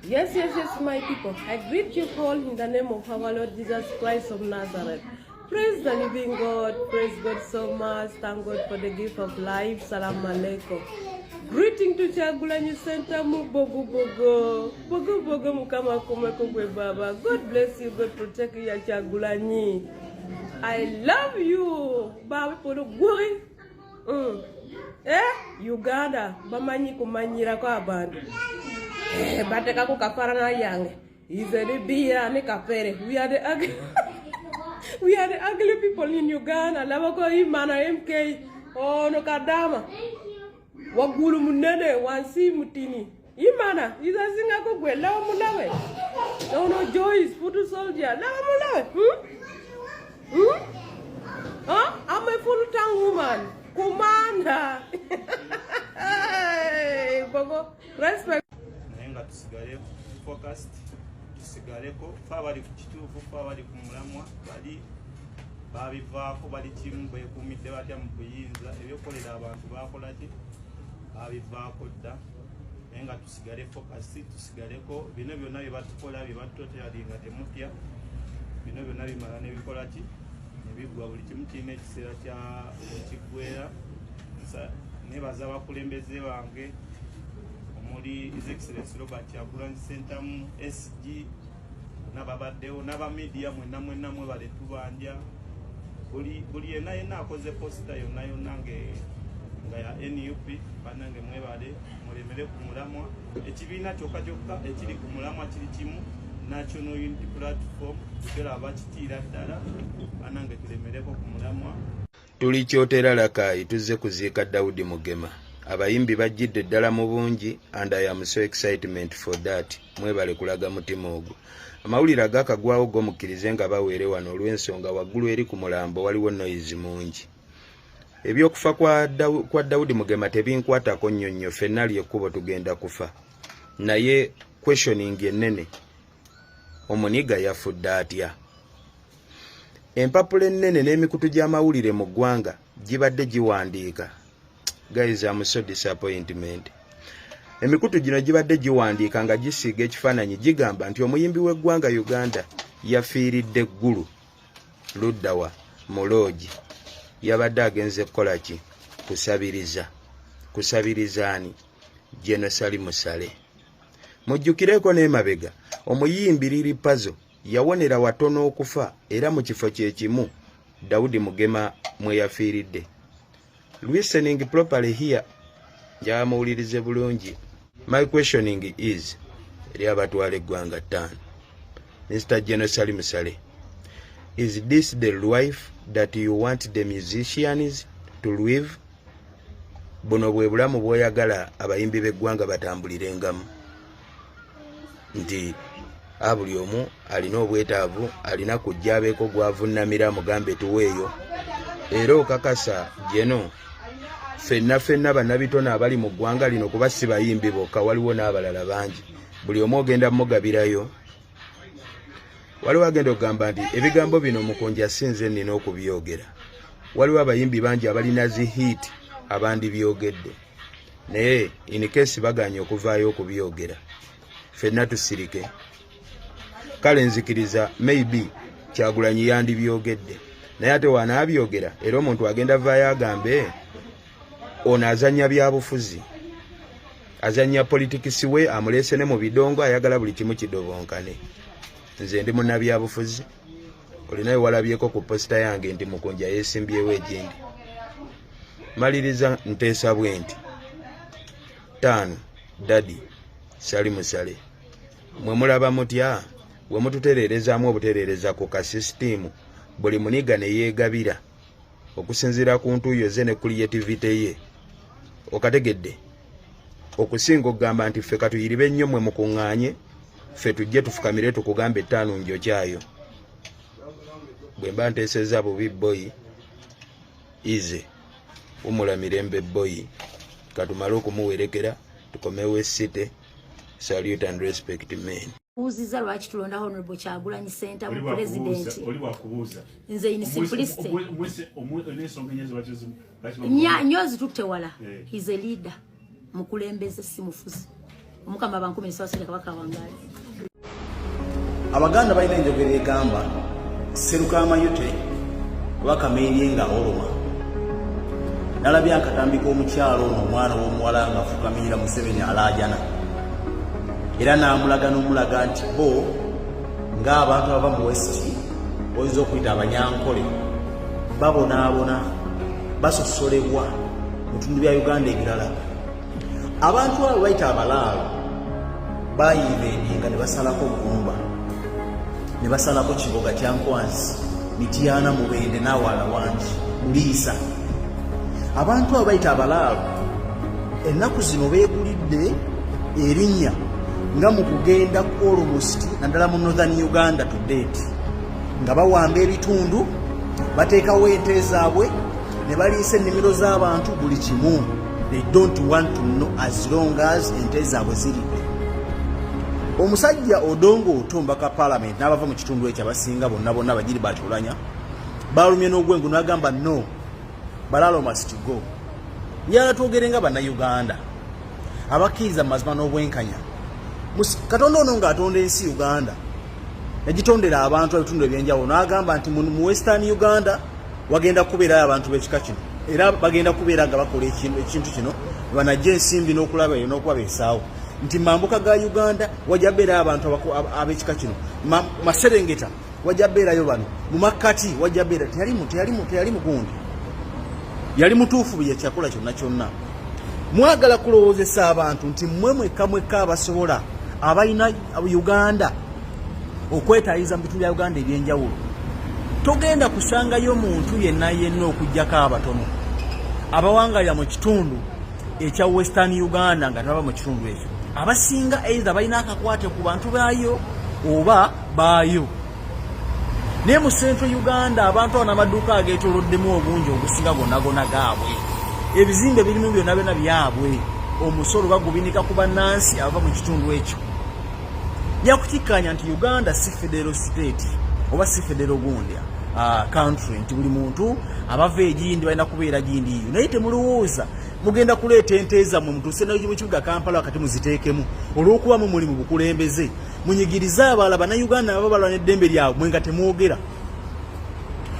Yes, my people. I greet you all in the name of our Lord Jesus Christ of Nazareth. Praise the living God. Praise God so much. Thank God for the gift of life. Salam alaikum. Greeting to Kyagulanyi Center Bogo mukama kumeko gwe baba. God bless you. God protect you Kyagulanyi. I love you. Baba podo gori. Uganda bamanyi kumanyira kwa abantu. Bateka ku kapara na yange. Izeli bia ni kapere. We are the ugly we are the ugly people in Uganda. Labako imana MK. Oh no kadama. Wagulu munene wansi mutini. Imana izazinga ko gwe lawa mulawe. No Joyce Futu soldier. Lawa mulawe. I'm a full-time woman. Commander. Hey, Bogo. Respect. Tusigale focused, tusigaleko fabali kukituufu fabali ku mulamwa bali babivaako bali kimu beekuumidde batya mu kuyinza ebyokolera abantu bakola ki babivaako dda naye nga tusigale focused tusigaleko bino byonna bye batukola bye batutoteyalinga temutya bino byonna bimala ne bikola ki ne biggwa buli kimu kirina ekiseera kya kiggwera nebaza abakulembeze bange muri His Excellency Robert Kyagulanyi Center mu SG nababaddewo naba media mwenna mwe bale tubanja buli yena akoze posta yonna nga ya NUP banange mwebale mulemere ku mulamwa ekibiina kyokka ekiri ku mulamwa kiri kimu National Unity Platform tukera abakitiira ddala banange tulemereko ku mulamwa tuli kyotera Lakai tuzze kuziika Daudi Mugema. Abayimbi bajjidde ddala mu bungi and I am so excitement for that. Mwebale kulaga mutima ogwo. Amawulire agakagwawo gomukkirize nga baweere wano olw'ensonga waggulu eri ku mulambo waliwo noise mungi. Ebyokufa kwa Daudi Mugema tebinkwatako nnyonnyo ffenna ly'ekkubo tugenda kufa. Naye questioning ennene omuniga yafudde atya? Empapula ennene n'emikutu gy'amawulire mu ggwanga gibadde giwandiika. Guys, I'm so disappointment. Emikutu gino gibadde giwandiika nga gisiiga ekifaananyi gigamba nti omuyimbi w'eggwanga Uganda yafiiridde eggulu luddawa muloogi yabadde agenze kukola ki? Kusabirizaani Jeno Salim Sale. Mujjukireko n'emabega omuyimbi Lili Pazo yawonera watono okufa era mu kifo kye kimu Daudi Mugema mwe yafiiridde. Listening properly here, jamuwulirize bulungi. My questioning is, eri abatwala eggwanga ttaano. Mr. Jeno Salim Sale, is this the life that you want the musicians to live? Buno bwe bulamu bw'oyagala abayimbi b'eggwanga batambulirengamu. Nti buli omu alina obwetaavu alina kujja abeeko gwavunnamira mugambe tuweeyo. Era okakasa Jeno fenna bannabitone abali mu ggwanga lino kuba si bayimbi bokka waliwo n'abalala bangi buli omu ogenda mugabirayo. Waliwo agenda okugamba nti ebigambo bino Mukonja sinze nnina okubyogera. Waliwo abayimbi bangi abalina zi hit abandi byogedde naye in case baganye okuvaayo okubyogera fenna tusirike. Kale nzikiriza maybe Kyagulanyi yandibyogedde naye ate wanaabyogera era omuntu agenda vaayo agambe ono azanya byabufuzi azanya politikisi we amuleese ne mu bidongo ayagala buli kimu kidobonkane. Nze ndi munnabyabufuzi olinayo walabyeko ku posita yange nti Mukonja yeesimbyewo egindi. Maliriza nteesa bwe nti 5 Dadi Salim Sale mwe mulaba mutya we mututereerezaamu obutereereza ku kasisitimu buli muniga ne yeegabira okusinziira ku ntuuyo ze ne creativity ye. Okategedde okusinga okugamba nti ffe katuyiribe nnyo mwe mukuŋŋaanye ffe tujje tufukamire tukugambe 5 njokyayo. Bwe mba nteeseza bubi boyi ize umula mirembe boyi katumale okumuwerekera tukomewo essite. Salute and respect men. Uziza lwaki tulonda Honorable Kyagulanyi Center mu president. Oli wakubuuza. Nze in simplicity. Nyozi tukte wala. He's a leader. Mukulembeze si mufuzi. omukama bankumi nisawasire kabaka wangaali. Abaganda balina enjogera egamba seruka amayute wakameerye nga oloma. Nalabye akatambi k'omukyalo ono omwana w'omuwala nga afukamira Museveni alaajana. Era n'amulaga n'omulaga nti bo ng'abantu abava mu West oyinza okuyita abanyankole babonaabona basosolebwa mu bitundu bya Uganda ebirala. Abantu abo bayita abalaalo bayiveninga ne basalako Gumba ne basalako Kiboga kya Nkwanzi Mityana Mubende n'awala wangi Muliisa. Abantu abo bayita abalaalo ennaku zino beegulidde erinnya nga mu kugenda almost naddala mu Northern Uganda to date nga bawamba ebitundu bateekawo ente zaabwe ne baliisa ennimiro z'abantu buli kimu. They don't want to know as long as ente zaabwe ziridde. Omusajja Odongo Otumba ka parliament n'abava mu kitundu ekyo abasinga bonna bagiri batulanya balumye n'ogwengu n'agamba no Balalo must go. Yala twogere nga bannayuganda abakkiriza mazima n'obwenkanya. Katonda ono ng'atonda ensi Uganda yagitondera abantu ebitundu ebyenjawulo n'agamba nti mu Western Uganda wagenda kubeerayo abantu b'ekika kino era bagenda kubeera nga bakola ekintu kino banajja ensimbi n'okulaba eyo n'okuba beesaawo nti mambuka ga Uganda wajja beerayo abantu ab'ekika kino Maserengeta wajja beerayo bano mu Makkati wajja beera teyali mugundi yali mutuufu bye kyakola kyonna. Mwagala kulowoozesa abantu nti mmwe mwekka abasobola abalina Uganda okwetaayiza mu bitundu bya Uganda ebyenjawulo. Togenda kusangayo muntu yenna okujjako abatono abawangalira mu kitundu ekya Western Uganda nga tebaba mu kitundu ekyo. Abasinga either balina akakwate ku bantu baayo oba baayo. Naye mu Central Uganda abantu abana amaduuka ageetoloddemu obungi ogusinga gonna gaabwe. Ebizimbe birimu byonna byabwe. Omusolo bagubinika ku bannansi ava mu kitundu ekyo. Yakukikanya nti Uganda si federal state oba si federal gundi country nti buli muntu abava egindi balina kubeera gindi iyo. Naye temulowooza mugenda kuleeta ente zammwe mutuuse nayo mu kibuga Kampala wakati muziteekemu olw'okuba mu mulimu bukulembeze munyigirize abalala bannayuganda nabo balwana eddembe lyabwe nga temwogera.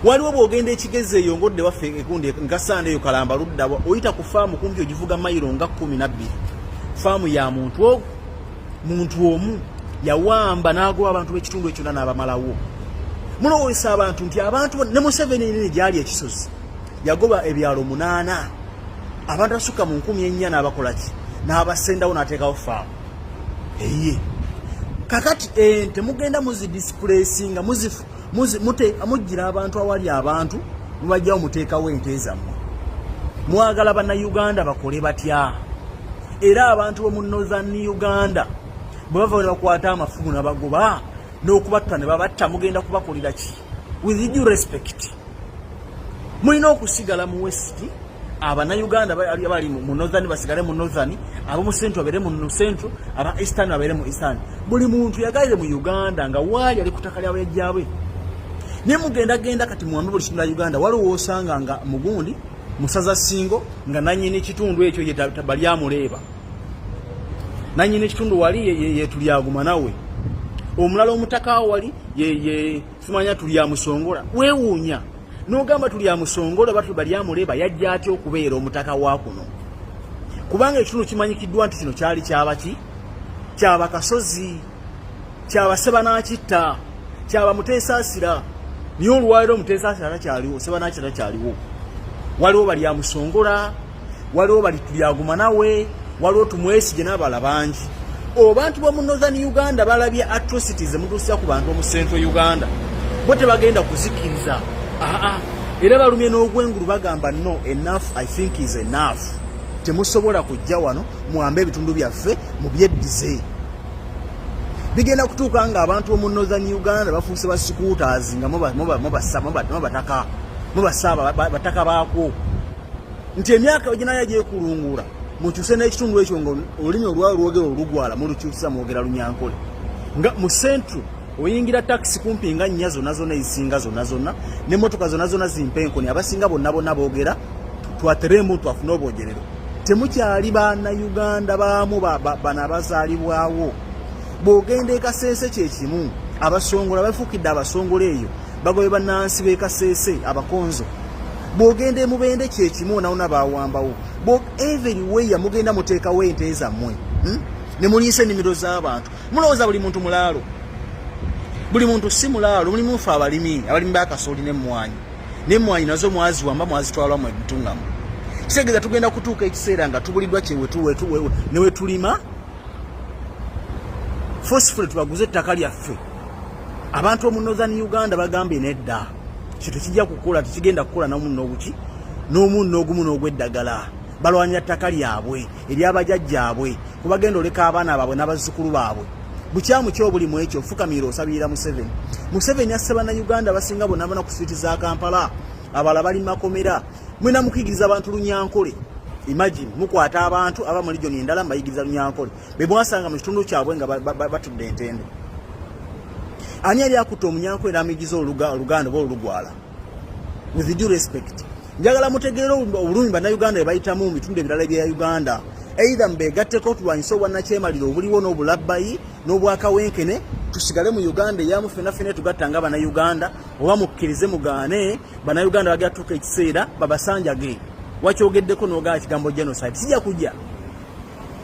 Waliwo bw'ogenda ekigezi eyo ngodde waffe ekundi nkasande eyo Kalamba ludda oyita ku faamu kumpi ogivuga mayiro nga 12 faamu ya muntu omu yawamba n'agoba abantu b'ekitundu ekyo n'abamalawo. Mulowoozesa abantu nti abantu ne Museveni nene gyali ekisozi yagoba ebyalo 8 abantu asukka mu 4,000 n'abakola ki n'abasendawo n'ateekawo faamu. Kakati temugenda muzidisplacinga mujjira abantu awali abantu mubajjawo muteekawo ente zammwe. Mwagala bannayuganda bakole batya? Era abantu bo mu Northern Uganda bwe bava ne bakwata amafumu n'abagoba n'okubatta ne babatta mugenda kubakolera ki? With due respect. Mulina okusigala mu West abannayuganda bali mu Northern basigale mu Northern, ab'omu Central babeere mu Central, aba Eastern babeere mu Eastern. Buli muntu yagalire mu Uganda nga waali ali ku ttaka lyabwe yajjabwe. Naye mugenda kati muwambe buli kitundu Uganda waliwo osanga nga mugundi musaza Singo nga nannyini ekitundu ekyo ye tabalyamuleeba. Nannyini ekitundu wali ye tulyaguma nawe. Omulala omutaka wali ye simanya tulyamusongola. Weewuunya n'ogamba tulyamusongola batu balyamuleeba yajja atya okubeera omutaka wa kuno. Kubanga ekitundu kimanyikiddwa nti kino kyali kyabaki kyabakasozi kyabasebanakitta kyabamuteesaasira. Niyo olwaliro omuteesaasira takyaliwo sebanakita takyaliwo. Waliwo balyamusongola waliwo bali tulyaguma nawe waliwo tumwesige n'abala bangi. Abantu b'omu Northern Uganda balabye atrocities emutuusa ku bantu b'omu Central Uganda bo tebagenda kuzikiriza. Era balumye n'ogwengulu bagamba no enough I think is enough. Temusobola kujja wano muwambe ebitundu byaffe mu byeddize. Bigenda kutuuka nga abantu b'omu Northern Uganda bafuuse ba scooters nga bataka baako nti emyaka eginayo agyekulungula mukyuse n'ekitundu ekyo nga olulimi olwalwogera olugwala mulukyusa mwogera Lunyankole. Nga mu Central oyingira taxi kumpi nga 4 zonna ezisinga zonna n'emmotoka zonna zimpenkoni abasinga bonna boogera twateremu twafuna obwogerero temukyali bannayuganda baamu bana abazaalibwawo. Bw'ogenda e Kasese kye kimu, abasongola bafuukidde abasongola eyo bagobe bannansi b'e Kasese abakonzo. Bw'ogenda e Mubende kye kimu nawona baawambawo. Everywhere mugenda muteekawo ente zammwe ne muliisa ennimiro z'abantu. Mulowooza buli muntu mulaalo? Buli muntu si mulaalo. Mulimu ffe abalimi ba kasooli n'emmwanyi. N'emmwanyi nazo mwaziwamba mwazitwalwa mu ebitungamu. Kitegeeza tugenda kutuuka ekiseera nga tubuliddwa ne we tulima forcefully tubaguze ettaka lyaffe. Abantu omu Northern Uganda bagambye nedda. Kintu kijja kukola tekigenda kukola n'omunno obuki n'omunno ogumu n'ogw'eddagala. Balwanya ttaka lyabwe ery'abajjajjaabwe kubagenda oleka abaana baabwe n'abazzukulu baabwe. Bukyamu kyo buli mu ekyo fukamira osabirira Museveni. Museveni asse bannayuganda basinga bonna bana ku siiti za Kampala. Abalala bali makomera. Mwena mukuyigiriza abantu Lunyankole. Imagine mukwata abantu aba mu region endala mbayigiriza Lunyankole. Be mwasanga mu kitundu kyabwe nga batudde entende. Ani yali akutte Omunyankole n'amuyigiza Oluganda oba Olugwala? With due respect. Njagala mutegeera obulumi bannayuganda bayitamu mu bitundu ebirala bya Uganda. Either mbegatteko tulwanyisa obwannakyemaliro obuliwo n'obulabbayi n'obwakawenkene tusigale mu Uganda eyamu ffenna tugatta nga bannayuganda oba mukkirize mugaane bannayuganda bagatuuka ekiseera babasanjage. Wakyogeddeko n'ogaa kigambo genocide sijja kujja.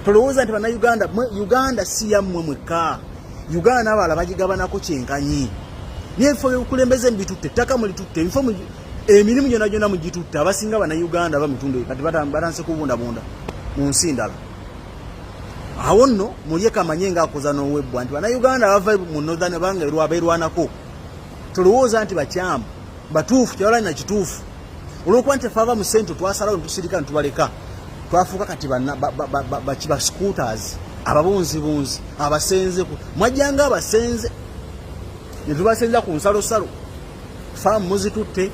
Tolowooza nti bannayuganda Uganda si yammwe mwekka. Uganda n'abalala bagigabanako kyenkanyi. N'ebifo by'obukulembeze mbitutte, ettaka mulitutte, ebifo emirimu gyonna mugitutte. Abasinga bannayuganda bamitundu kati batanse kubundabunda mu nsi ndala. Awo nno mulye kamanye ng'akoza n'owebbwa nti bannayuganda bava mu Northern bange lwabeerwanako. Tolowooza nti bakyamu batuufu kyewalani na kituufu. Olwokuba nti fava mu ssente twasalawo ne tusirika ne tubaleka. Twafuuka kati ba scooters, ababunzibunzi, abasenze. Mwajjanga abasenze ne tubasenza ku nsalosalo. Faamu muzitutte,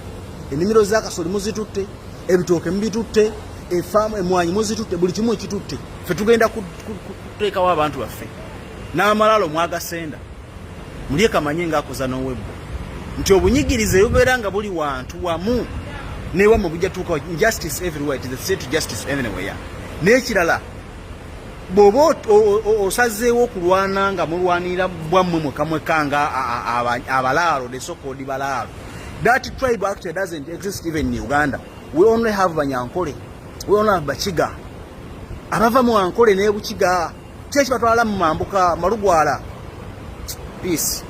ennimiro za kasooli muzitutte, ebitooke mubitutte, efaamu emmwanyi muzitutte, buli kimu ekitutte. Ffe tugenda kuteekawo abantu baffe. N'amalaalo mwagasenda. Mulye kamanye ng'akoza n'owebbo. Nti obunyigirize bubeera nga buli wantu wamu. Newa mu bujja tuuka justice everywhere, it is the state justice anywhere. N'ekirala bw'oba osazeewo okulwana nga mulwanira bwammwe mweka nga abalaalo, the so-called balaalo. That tribe actually doesn't exist even in Uganda. We only have Banyankole. We only have Bachiga. Abava mu Ankole ne Buchiga. Kyeki batwala mu mambuka Malugwala. Peace.